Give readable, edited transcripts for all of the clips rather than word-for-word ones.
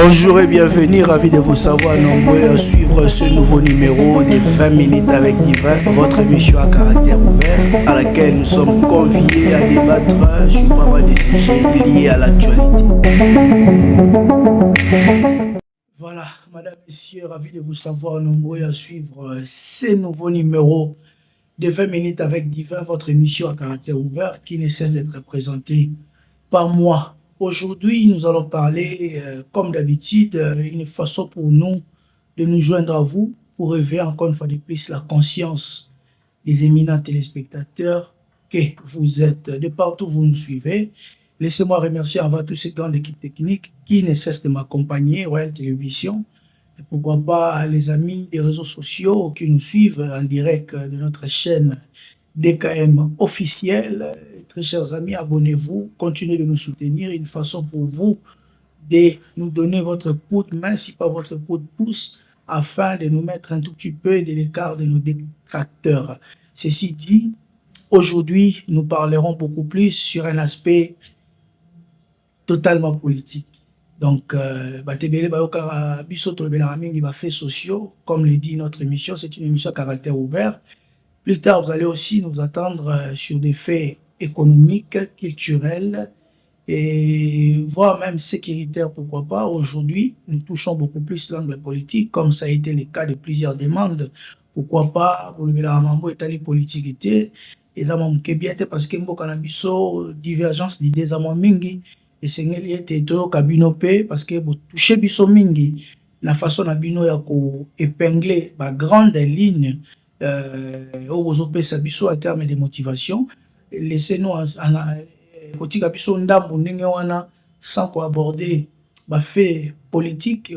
Bonjour et bienvenue, ravi de vous savoir nombreux à suivre ce nouveau numéro des 20 minutes avec Divin, votre émission à caractère ouvert, à laquelle nous sommes conviés à débattre sur pas mal de sujets liés à l'actualité. Voilà, madame, messieurs, ravi de vous savoir nombreux à suivre ce nouveau numéro de 20 minutes avec Divin, votre émission à caractère ouvert qui ne cesse d'être présentée par moi. Aujourd'hui, nous allons parler, comme d'habitude, une façon pour nous de nous joindre à vous pour éveiller encore une fois de plus la conscience des éminents téléspectateurs que vous êtes, de partout où vous nous suivez. Laissez-moi remercier envers tous ces grandes équipes techniques qui ne cessent de m'accompagner, Royal Télévision, et pourquoi pas les amis des réseaux sociaux qui nous suivent en direct de notre chaîne DKM officielle. Très chers amis, abonnez-vous, continuez de nous soutenir. Une façon pour vous de nous donner votre coup de main, si pas votre coup de pouce, afin de nous mettre un tout petit peu de l'écart de nos détracteurs. Ceci dit, aujourd'hui, nous parlerons beaucoup plus sur un aspect totalement politique. Donc, faits sociaux, comme le dit notre émission, c'est une émission à caractère ouvert. Plus tard, vous allez aussi nous attendre sur des faits économiques, culturels et voire même sécuritaires, pourquoi pas. Aujourd'hui, nous touchons beaucoup plus l'angle politique, comme ça a été le cas de plusieurs demandes. Pourquoi pas, pour le Bélaramambo et les politiques, et ça m'a bien parce que nous divergence d'idées à mingi et c'est ngeli était to kabinope parce que vous touchez biso mingi la façon na bino ya ko épingler ba grande ligne en termes de motivation. Laissez-nous sans aborder les faits politiques.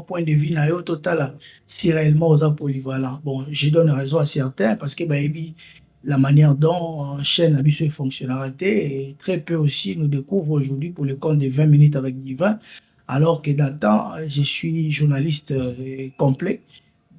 Point de vue total si réellement polyvalent. Bon, je donne raison à certains parce que la manière dont chaîne habituée fonctionnalité et très peu aussi nous découvre aujourd'hui pour le compte de 20 minutes avec Divin, alors que dans le temps, je suis journaliste complet,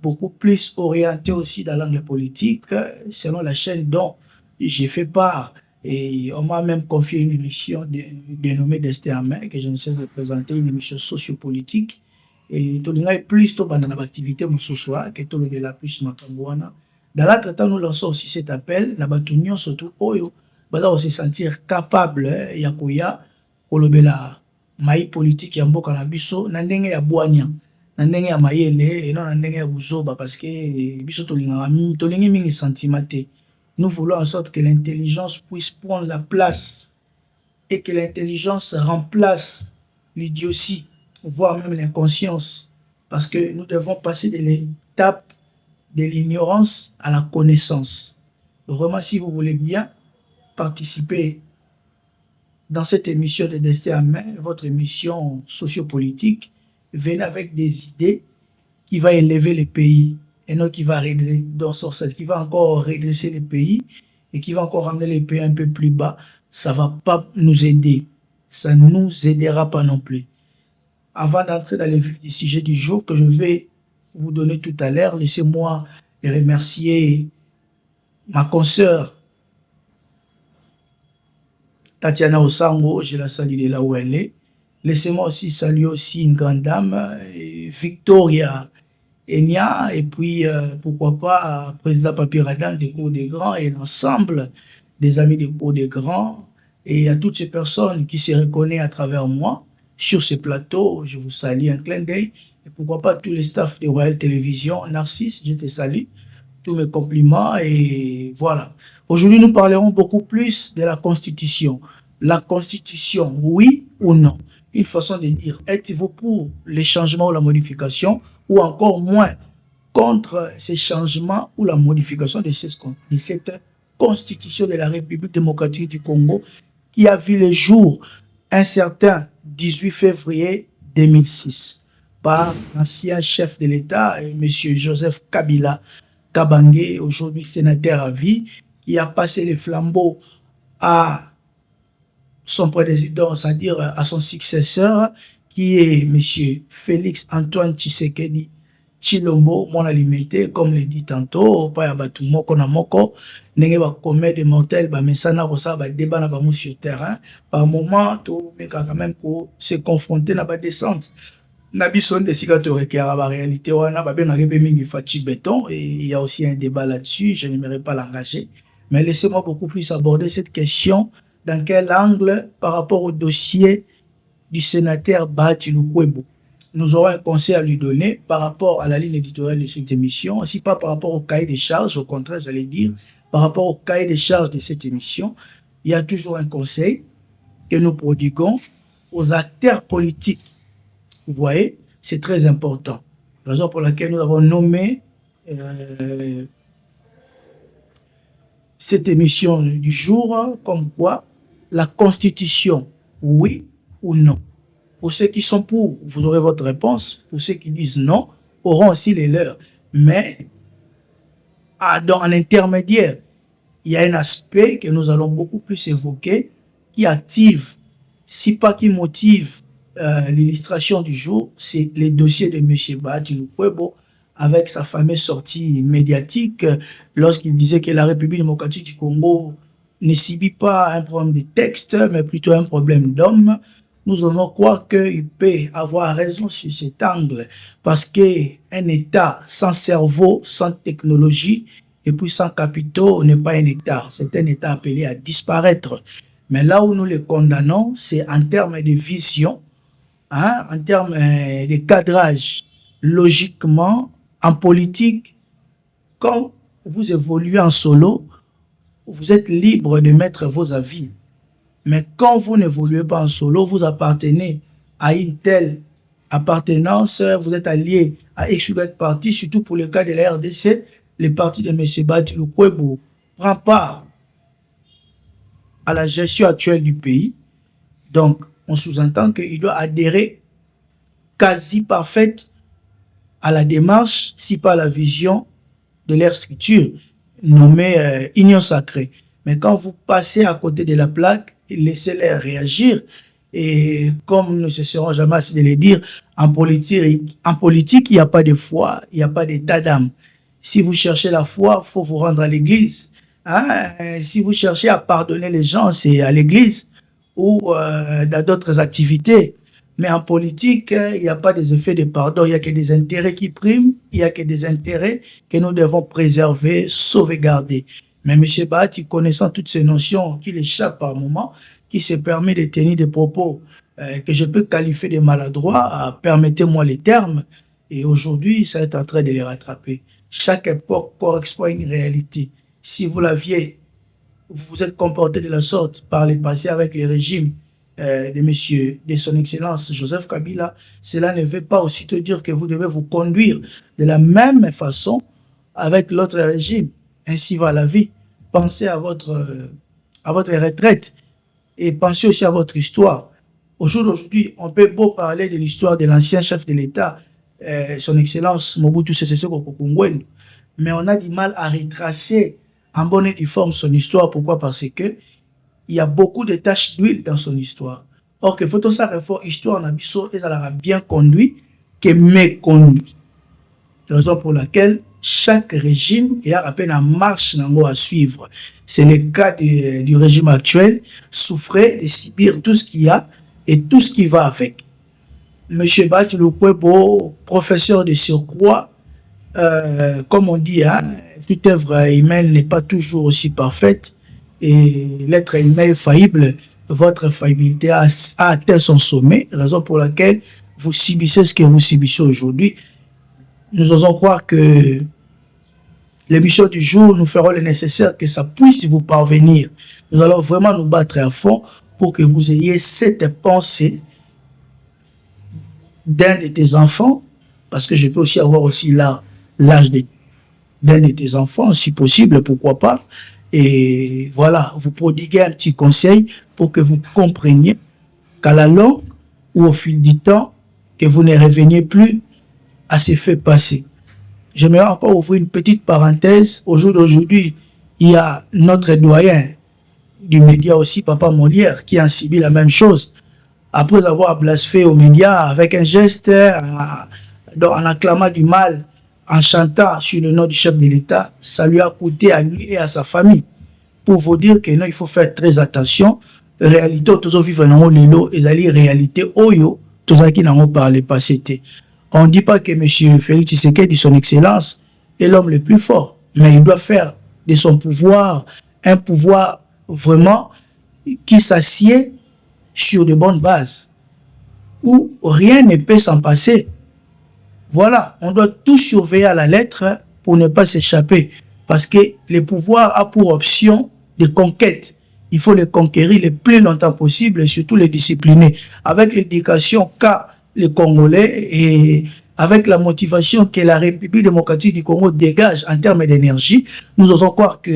beaucoup plus orienté aussi dans l'angle politique, selon la chaîne dont j'ai fait part. Et on m'a même confié une émission dénommée Destin en main, que je ne cesse de présenter, une émission sociopolitique. Et tout le monde plus dans l'activité soir que tout le plus Makambouana. Dans l'entretemps, nous lançons aussi cet appel, Nabatunion surtout, Oyo, on se sentir capable, Yakoya, Kolobela, maï politique, Yambo Kanabiso, Nandenge ya Boanya. Nandenge ya mayele et non nandenge ya buzoba parce que biso tolingi mingi sentimenté. Nous voulons en sorte que l'intelligence puisse prendre la place et que l'intelligence remplace l'idiotie, voire même l'inconscience, parce que nous devons passer de l'étape de l'ignorance à la connaissance. Vraiment, si vous voulez bien participer dans cette émission de Destin en main, votre émission sociopolitique, venez avec des idées qui vont élever le pays et non qui va qui va encore redresser le pays et qui va encore ramener le pays un peu plus bas. Ça va pas nous aider. Ça ne nous aidera pas non plus. Avant d'entrer dans le vif du sujet du jour que je vais vous donner tout à l'heure, laissez-moi remercier ma consoeur Tatiana Osango, je la salue de là où elle est. Laissez-moi aussi saluer aussi une grande dame, Victoria Enya, et puis pourquoi pas président Papi Radan des cours des grands et l'ensemble des amis des cours des grands et à toutes ces personnes qui se reconnaissent à travers moi sur ce plateau. Je vous salue, un clin d'œil, et pourquoi pas tous les staffs de Royal Télévision. Narcisse, je te salue, tous mes compliments et voilà. Aujourd'hui, nous parlerons beaucoup plus de la Constitution. La Constitution, oui ou non? Une façon de dire, êtes-vous pour les changements ou la modification, ou encore moins contre ces changements ou la modification de cette Constitution de la République démocratique du Congo qui a vu le jour un certain 18 février 2006 par l'ancien chef de l'État, M. Joseph Kabila Kabange, aujourd'hui sénateur à vie, qui a passé les flambeaux à son président, c'est-à-dire à son successeur, qui est M. Félix Antoine Tshisekedi Chilombo, mon alimité, comme le dit tantôt, pas ya batu moko na moko, nenge ba commet des mortels, ba mesana rosa, ba débat na ba mou sur terrain. Par moment, tout, mais quand même, pour se confronter na ba descente. Na biso de sika to rekiara ba réalité wana, ba ben arrivé mingi fachi béton, et il y a aussi un débat là-dessus, je n'aimerais pas l'engager. Mais laissez-moi beaucoup plus aborder cette question, dans quel angle, par rapport au dossier du sénateur Bahati Lukwebo. Nous aurons un conseil à lui donner par rapport à la ligne éditoriale de cette émission, aussi pas par rapport au cahier des charges, au contraire, j'allais dire, par rapport au cahier des charges de cette émission, il y a toujours un conseil que nous prodiguons aux acteurs politiques. Vous voyez, c'est très important. Raison pour laquelle nous avons nommé cette émission du jour comme quoi la Constitution, oui ou non. Pour ceux qui sont pour, vous aurez votre réponse. Pour ceux qui disent non, auront aussi les leurs. Mais en intermédiaire, il y a un aspect que nous allons beaucoup plus évoquer qui active, si pas qui motive l'illustration du jour, c'est les dossiers de M. Bahati Lukwebo avec sa fameuse sortie médiatique lorsqu'il disait que la République démocratique du Congo ne subit pas un problème de texte, mais plutôt un problème d'homme. Nous allons croire qu'il peut avoir raison sur cet angle parce qu'un État sans cerveau, sans technologie et puis sans capitaux n'est pas un État. C'est un État appelé à disparaître. Mais là où nous le condamnons, c'est en termes de vision, hein, en termes de cadrage. Logiquement, en politique, quand vous évoluez en solo, vous êtes libre de mettre vos avis. Mais quand vous n'évoluez pas en solo, vous appartenez à une telle appartenance, vous êtes allié à X ou Y parti, surtout pour le cas de la RDC, le parti de M. Bahati Lukwebo prend part à la gestion actuelle du pays. Donc, on sous-entend qu'il doit adhérer quasi parfaite à la démarche, si pas à la vision de leur structure, nommée Union Sacrée. Mais quand vous passez à côté de la plaque, laissez-les réagir. Et comme nous ne cesserons jamais assez de le dire, en politique, il n'y a pas de foi, il n'y a pas d'état d'âme. Si vous cherchez la foi, il faut vous rendre à l'église. Hein? Si vous cherchez à pardonner les gens, c'est à l'église ou dans d'autres activités. Mais en politique, il n'y a pas des effets de pardon, il n'y a que des intérêts qui priment, il n'y a que des intérêts que nous devons préserver, sauvegarder. Mais M. Bahati, connaissant toutes ces notions qui l'échappent par moment, qui se permet de tenir des propos que je peux qualifier de maladroits, permettez-moi les termes, et aujourd'hui, ça est en train de les rattraper. Chaque époque correspond à une réalité. Si vous l'aviez, vous vous êtes comporté de la sorte par le passé avec les régimes de son Excellence Joseph Kabila, cela ne veut pas aussitôt dire que vous devez vous conduire de la même façon avec l'autre régime. Ainsi va la vie. Pensez à votre retraite et pensez aussi à votre histoire. Au jour d'aujourd'hui, on peut beau parler de l'histoire de l'ancien chef de l'État, son Excellence Mobutu Sese Seko Ngbendu, mais on a du mal à retracer en bonne et due forme son histoire. Pourquoi? Parce que il y a beaucoup de taches d'huile dans son histoire. Or que faut ça réforme histoire en abisso et ça l'aura bien conduit que méconduit. Raison pour laquelle chaque régime est à peine en marche à suivre. C'est le cas du régime actuel, souffrait de subir tout ce qu'il y a et tout ce qui va avec. Monsieur Bahati Lukwebo, professeur de surcroît, comme on dit, hein, toute œuvre humaine n'est pas toujours aussi parfaite et l'être humain est faillible. Votre faillibilité a atteint son sommet, raison pour laquelle vous subissez ce que vous subissez aujourd'hui. Nous osons croire que l'émission du jour, nous ferons le nécessaire que ça puisse vous parvenir. Nous allons vraiment nous battre à fond pour que vous ayez cette pensée d'un de tes enfants, parce que je peux aussi avoir aussi l'âge d'un de tes enfants, si possible, pourquoi pas. Et voilà, vous prodiguer un petit conseil pour que vous compreniez qu'à la longue ou au fil du temps, que vous ne reveniez plus à ces faits passés. J'aimerais encore ouvrir une petite parenthèse. Au jour d'aujourd'hui, il y a notre doyen du média aussi, Papa Molière, qui a subi la même chose. Après avoir blasphémé aux médias avec un geste, en acclamant du mal en chantant sur le nom du chef de l'État, ça lui a coûté à lui et à sa famille. Pour vous dire que non, il faut faire très attention. Réalité, tous vivre dans le lot, et la réalité, oyo, tous qui n'ont pas parlé passé. On ne dit pas que M. Félix Tshisekedi, son excellence, est l'homme le plus fort, mais il doit faire de son pouvoir un pouvoir vraiment qui s'assied sur de bonnes bases, où rien ne peut s'en passer. Voilà, on doit tout surveiller à la lettre pour ne pas s'échapper, parce que le pouvoir a pour option de conquête. Il faut les conquérir le plus longtemps possible et surtout les discipliner. Avec l'éducation qu'a les Congolais et avec la motivation que la République démocratique du Congo dégage en termes d'énergie, nous osons croire que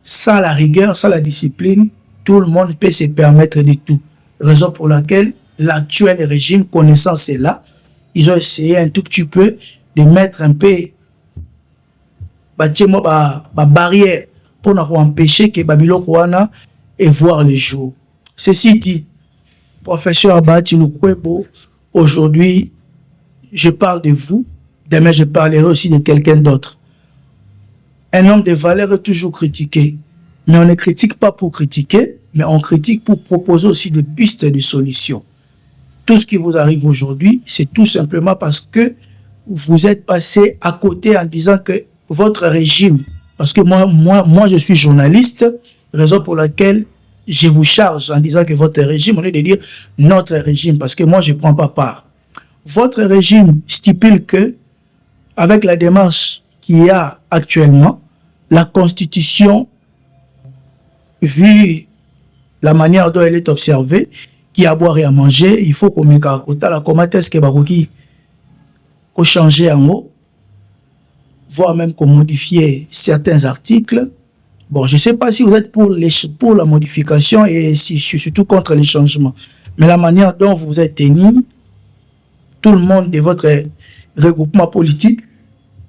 sans la rigueur, sans la discipline, tout le monde peut se permettre de tout. Raison pour laquelle l'actuel régime, connaissant cela, ils ont essayé un tout petit peu de mettre un peu barrière pour empêcher que Babiloko wana et voir le jour. Ceci dit, professeur Abati Lukwebo, aujourd'hui, je parle de vous, demain je parlerai aussi de quelqu'un d'autre. Un homme de valeur est toujours critiqué, mais on ne critique pas pour critiquer, mais on critique pour proposer aussi des pistes de solutions. Tout ce qui vous arrive aujourd'hui, c'est tout simplement parce que vous êtes passé à côté en disant que votre régime, parce que moi je suis journaliste, raison pour laquelle je vous charge en disant que votre régime, au lieu de dire notre régime, parce que moi je ne prends pas part. Votre régime stipule que, avec la démarche qu'il y a actuellement, la Constitution, vu la manière dont elle est observée, qui a à boire et à manger, il faut qu'on mette à côté la comment est-ce que Baroki faut changer en haut, voire même qu'on modifie certains articles. Bon, je ne sais pas si vous êtes pour la modification et surtout contre les changements. Mais la manière dont vous êtes tenu, tout le monde de votre regroupement politique,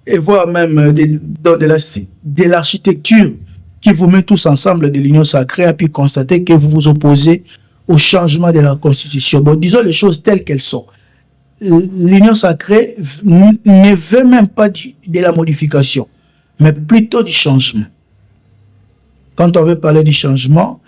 et voire même de l'architecture qui vous met tous ensemble de l'Union sacrée, a pu constater que vous vous opposez au changement de la Constitution. Bon, disons les choses telles qu'elles sont. L'Union sacrée ne veut même pas de la modification, mais plutôt du changement. Quand on veut parler du changement,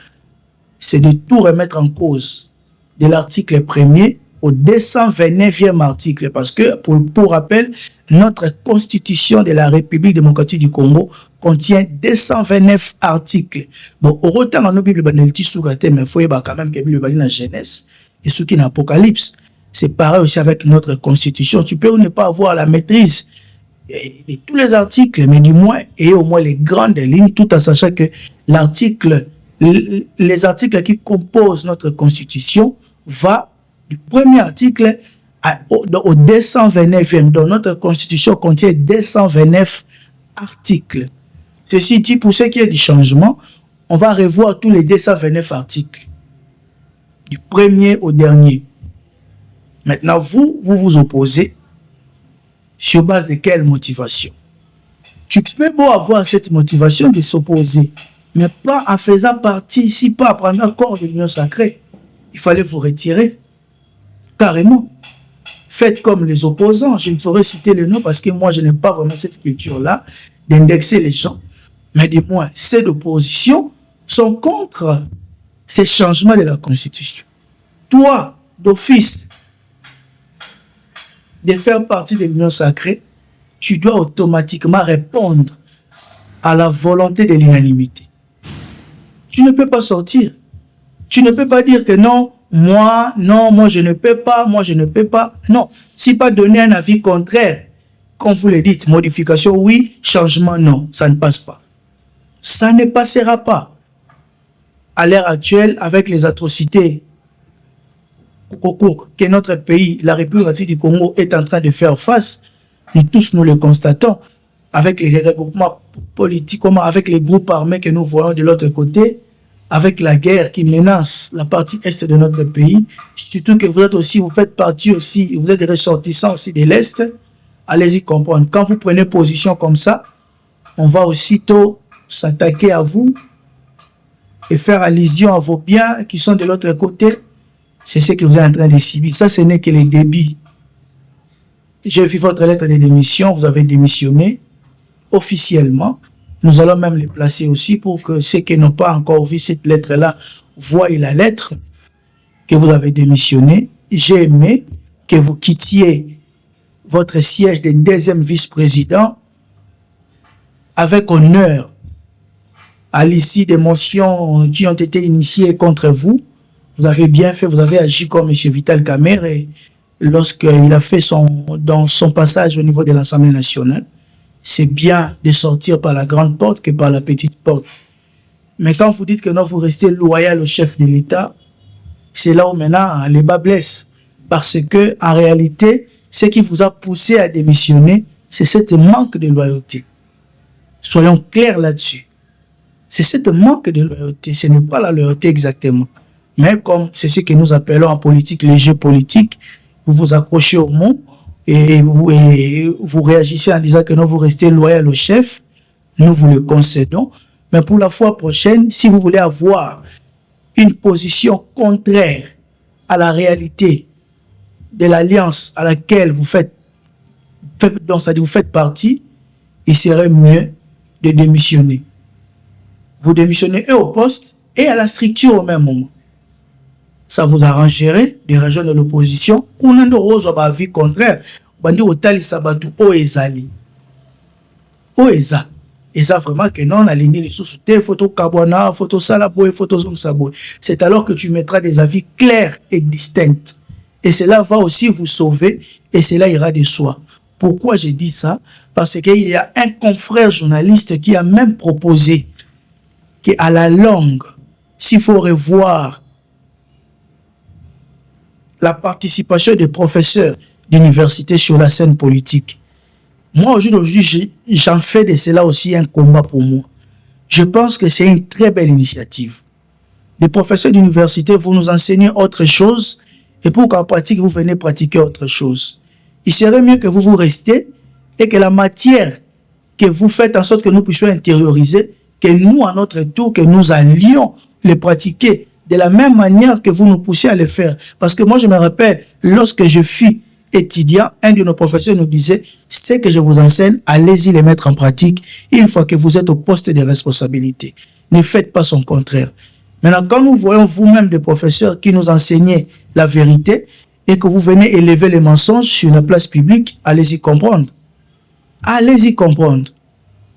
c'est de tout remettre en cause, de l'article 1er au 229e article, parce que, pour rappel, notre Constitution de la République démocratique du Congo contient 229 articles. Bon, au retard, on a Bible banelti sous la thème, mais il faut quand même que Bible banelti la Genèse et ce qui est l'Apocalypse. C'est pareil aussi avec notre Constitution. Tu peux ou ne pas avoir la maîtrise de tous les articles, mais du moins, et au moins les grandes lignes, tout en sachant que les articles qui composent notre Constitution va du premier article au 229e. Donc notre Constitution contient 229 articles. Ceci dit, pour ce qui est du changement, on va revoir tous les 229 articles, du premier au dernier. Maintenant, vous vous opposez sur base de quelle motivation? Tu peux beau avoir cette motivation de s'opposer, mais pas en faisant partie, si pas à prendre accord de l'Union sacrée. Il fallait vous retirer. Carrément. Faites comme les opposants. Je ne saurais citer les noms parce que moi, je n'ai pas vraiment cette culture-là d'indexer les gens. Mais du moins, ces oppositions sont contre ces changements de la Constitution. Toi, d'office, de faire partie de l'Union sacrée, tu dois automatiquement répondre à la volonté de l'unanimité. Tu ne peux pas sortir. Tu ne peux pas dire que non, moi je ne peux pas, moi je ne peux pas. Non, si pas donner un avis contraire, comme vous le dites, modification oui, changement non, ça ne passe pas. Ça ne passera pas. À l'heure actuelle, avec les atrocités que notre pays, la République du Congo, est en train de faire face, nous tous nous le constatons, avec les regroupements politiques, avec les groupes armés que nous voyons de l'autre côté, avec la guerre qui menace la partie est de notre pays, surtout que vous faites partie aussi, vous êtes des ressortissants aussi de l'Est, allez-y comprendre. Quand vous prenez position comme ça, on va aussitôt s'attaquer à vous et faire allusion à vos biens qui sont de l'autre côté. C'est ce que vous êtes en train de subir. Ça, ce n'est que les débits. j'ai vu votre lettre de démission, vous avez démissionné officiellement. Nous allons même les placer aussi pour que ceux qui n'ont pas encore vu cette lettre-là voient la lettre que vous avez démissionné. J'ai aimé que vous quittiez votre siège de deuxième vice-président avec honneur à l'issue des motions qui ont été initiées contre vous. Vous avez bien fait, vous avez agi comme M. Vital Kamerhe et lorsqu'il a fait dans son passage au niveau de l'Assemblée nationale. C'est bien de sortir par la grande porte que par la petite porte. Mais quand vous dites que non, vous restez loyal au chef de l'État, c'est là où maintenant les bas blessent. Parce que, en réalité, ce qui vous a poussé à démissionner, c'est cette manque de loyauté. Soyons clairs là-dessus. C'est cette manque de loyauté. Ce n'est pas la loyauté exactement. Mais comme c'est ce que nous appelons en politique les jeux politiques, vous vous accrochez au mot et vous réagissez en disant que non, vous restez loyal au chef. Nous vous le concédons. Mais pour la fois prochaine, si vous voulez avoir une position contraire à la réalité de l'alliance à laquelle vous faites partie, il serait mieux de démissionner. Vous démissionnez et au poste et à la structure au même moment. Ça vous arrangerait de rejoindre l'opposition ou non de rose à vie contraire. Bandi otali sabatu o ezali. O eza. Eza vraiment que non, la ligne les photo carbona, photo salaboy, photo zongsaboy. C'est alors que tu mettras des avis clairs et distincts. Et cela va aussi vous sauver et cela ira de soi. Pourquoi j'ai dit ça? Parce qu'il y a un confrère journaliste qui a même proposé qu'à la longue, s'il faut revoir la participation des professeurs d'université sur la scène politique, moi aujourd'hui, j'en fais de cela aussi un combat pour moi. Je pense que c'est une très belle initiative. Les professeurs d'université vont nous enseigner autre chose et pour qu'en pratique, vous venez pratiquer autre chose. Il serait mieux que vous restiez et que la matière que vous faites en sorte que nous puissions intérioriser, que nous, à notre tour, que nous allions les pratiquer de la même manière que vous nous poussez à le faire. Parce que moi, je me rappelle, lorsque je fus étudiant, un de nos professeurs nous disait, ce que je vous enseigne, allez-y les mettre en pratique une fois que vous êtes au poste de responsabilité. Ne faites pas son contraire. Maintenant, quand nous voyons vous-même des professeurs qui nous enseignent la vérité et que vous venez élever les mensonges sur la place publique, allez-y comprendre. Allez-y comprendre.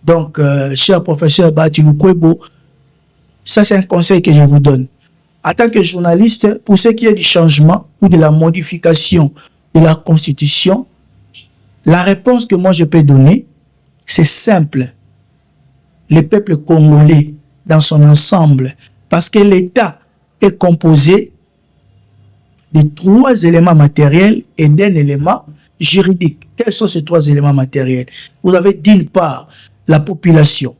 Donc, cher professeur Batiloukwebo, ça c'est un conseil que je vous donne. En tant que journaliste, pour ce qui est du changement ou de la modification de la Constitution, la réponse que moi je peux donner, c'est simple. Le peuple congolais dans son ensemble, parce que l'État est composé de 3 éléments matériels et d'un élément juridique. Quels sont ces 3 éléments matériels? Vous avez d'une part la population,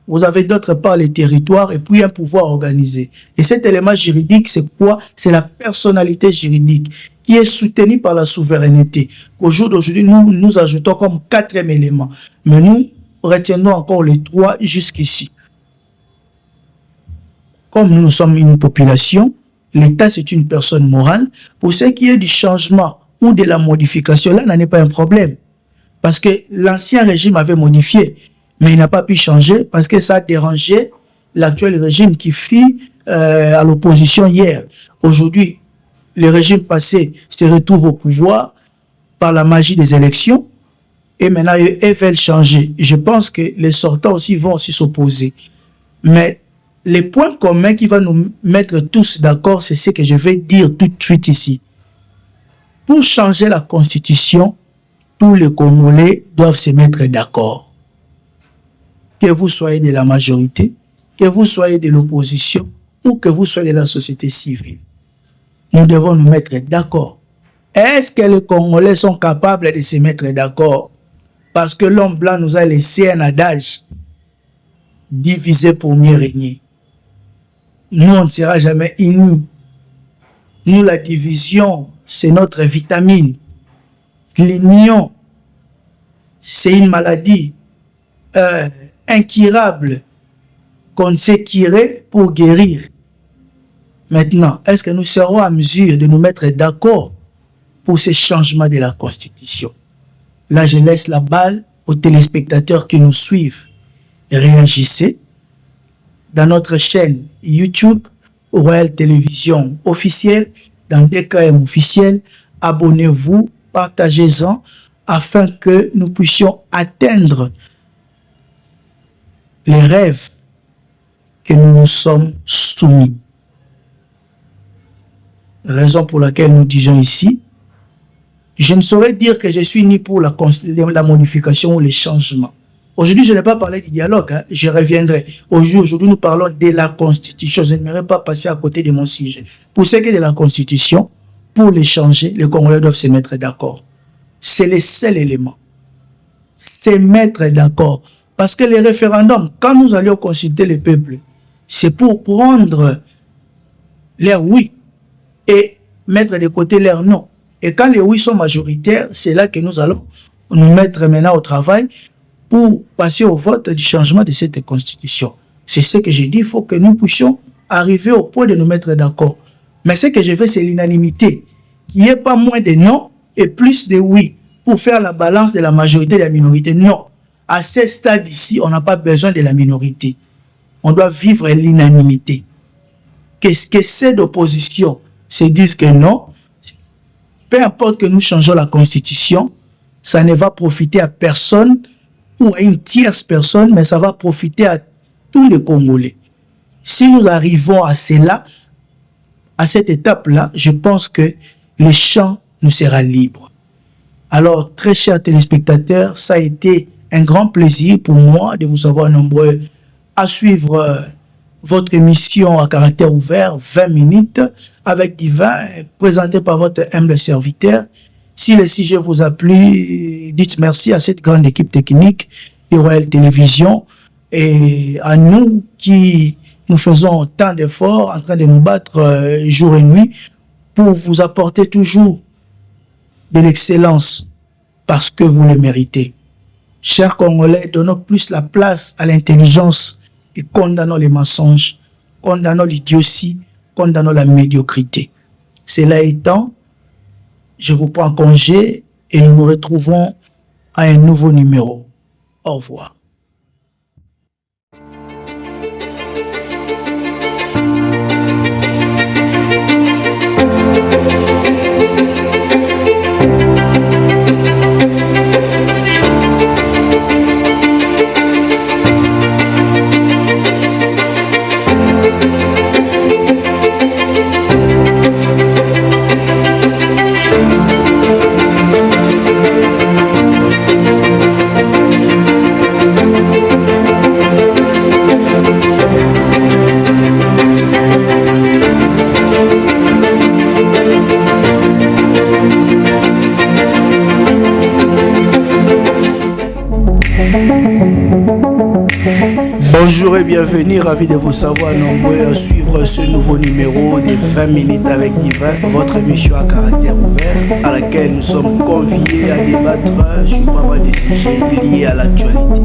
vous avez d'autre part les territoires et puis un pouvoir organisé. Et cet élément juridique, c'est quoi? C'est la personnalité juridique qui est soutenue par la souveraineté. Au jour d'aujourd'hui, nous ajoutons comme 4e élément. Mais nous retiendrons encore les 3 jusqu'ici. Comme nous sommes une population, l'État c'est une personne morale. Pour ce qui est du changement ou de la modification, là, n'en est pas un problème. Parce que l'ancien régime avait modifié, mais il n'a pas pu changer parce que ça a dérangé l'actuel régime qui fut à l'opposition hier. Aujourd'hui, le régime passé se retrouve au pouvoir par la magie des élections et maintenant ils veulent changer. Je pense que les sortants aussi vont aussi s'opposer. Mais les points communs qui vont nous mettre tous d'accord, c'est ce que je vais dire tout de suite ici. Pour changer la Constitution, tous les Congolais doivent se mettre d'accord. Que vous soyez de la majorité, que vous soyez de l'opposition ou que vous soyez de la société civile. Nous devons nous mettre d'accord. Est-ce que les Congolais sont capables de se mettre d'accord? Parce que l'homme blanc nous a laissé un adage: diviser pour mieux régner. Nous, on ne sera jamais unis. Nous, la division, c'est notre vitamine. L'union, c'est une maladie incurable qu'on ne sait curer pour guérir. Maintenant, est-ce que nous serons à mesure de nous mettre d'accord pour ce changement de la Constitution? Là, je laisse la balle aux téléspectateurs qui nous suivent. Réagissez dans notre chaîne YouTube, Royal Télévision officielle, dans DKM officiel. Abonnez-vous, partagez-en afin que nous puissions atteindre les rêves que nous nous sommes soumis. Raison pour laquelle nous disons ici, je ne saurais dire que je suis ni pour la modification ou les changements. Aujourd'hui, je n'ai pas parlé du dialogue, hein, je reviendrai. Aujourd'hui, nous parlons de la Constitution. Je n'aimerais pas passer à côté de mon sujet. Pour ce qui est de la Constitution, pour les changer, les Congolais doivent se mettre d'accord. C'est le seul élément. Se mettre d'accord. Parce que les référendums, quand nous allions consulter le peuple, c'est pour prendre leur oui et mettre de côté leur non. Et quand les oui sont majoritaires, c'est là que nous allons nous mettre maintenant au travail pour passer au vote du changement de cette constitution. C'est ce que j'ai dit, il faut que nous puissions arriver au point de nous mettre d'accord. Mais ce que je veux, c'est l'unanimité. Qu'il n'y ait pas moins de non et plus de oui pour faire la balance de la majorité et de la minorité. Non. À ce stade ici, on n'a pas besoin de la minorité. On doit vivre l'unanimité. Qu'est-ce que c'est d'opposition? C'est dire que non. Peu importe que nous changeons la constitution, ça ne va profiter à personne ou à une tierce personne, mais ça va profiter à tous les Congolais. Si nous arrivons à cela, à cette étape-là, je pense que le champ nous sera libre. Alors, très chers téléspectateurs, ça a été un grand plaisir pour moi de vous avoir nombreux à suivre votre émission à caractère ouvert, 20 minutes, avec Divin, présenté par votre humble serviteur. Si le sujet vous a plu, dites merci à cette grande équipe technique de Royal Télévision et à nous qui nous faisons tant d'efforts en train de nous battre jour et nuit pour vous apporter toujours de l'excellence parce que vous le méritez. Chers Congolais, donnons plus la place à l'intelligence et condamnons les mensonges, condamnons l'idiotie, condamnons la médiocrité. Cela étant, je vous prends congé et nous nous retrouvons à un nouveau numéro. Au revoir. Bonjour et bienvenue, ravi de vous savoir nombreux à suivre ce nouveau numéro de 20 minutes avec Divin, votre émission à caractère ouvert, à laquelle nous sommes conviés à débattre sur pas mal de sujets liés à l'actualité.